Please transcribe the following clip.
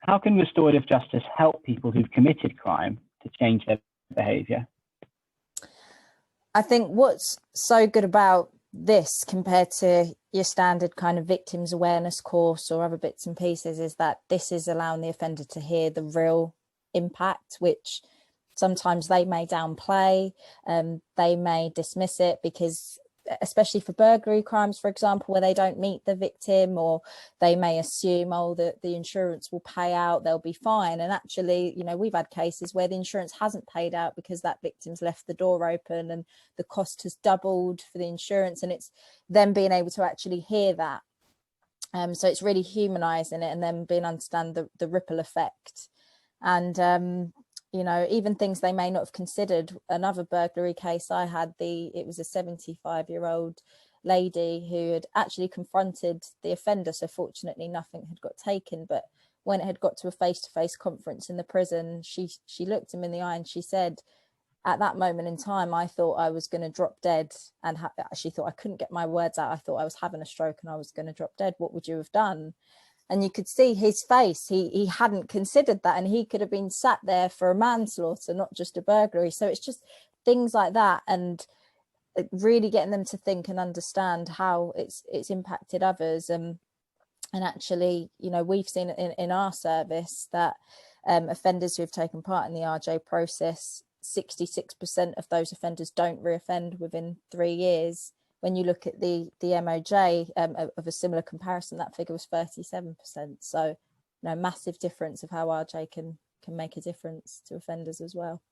How can restorative justice help people who've committed crime to change their behaviour? I think what's so good about this compared to your standard kind of victims awareness course or other bits and pieces is that this is allowing the offender to hear the real impact, which sometimes they may downplay, they may dismiss it, because especially for burglary crimes, for example, where they don't meet the victim, or they may assume, oh, that the insurance will pay out, they'll be fine. And actually, you know, we've had cases where the insurance hasn't paid out because that victim's left the door open and the cost has doubled for the insurance, and it's them being able to actually hear that. So it's really humanizing it, and then being understand the ripple effect. And you know, even things they may not have considered. Another burglary case I had, it was a 75-year-old lady who had actually confronted the offender. So fortunately nothing had got taken, but when it had got to a face-to-face conference in the prison, she looked him in the eye and she said, at that moment in time, I thought I was going to drop dead, and she thought I couldn't get my words out. I thought I was having a stroke and I was going to drop dead. What would you have done? And you could see his face. He hadn't considered that, and he could have been sat there for a manslaughter, not just a burglary. So it's just things like that, and really getting them to think and understand how it's impacted others. And actually, you know, we've seen in our service that offenders who have taken part in the RJ process, 66% of those offenders don't reoffend within 3 years. When you look at the MOJ of a similar comparison, that figure was 37%. So, you know, massive difference of how RJ can make a difference to offenders as well.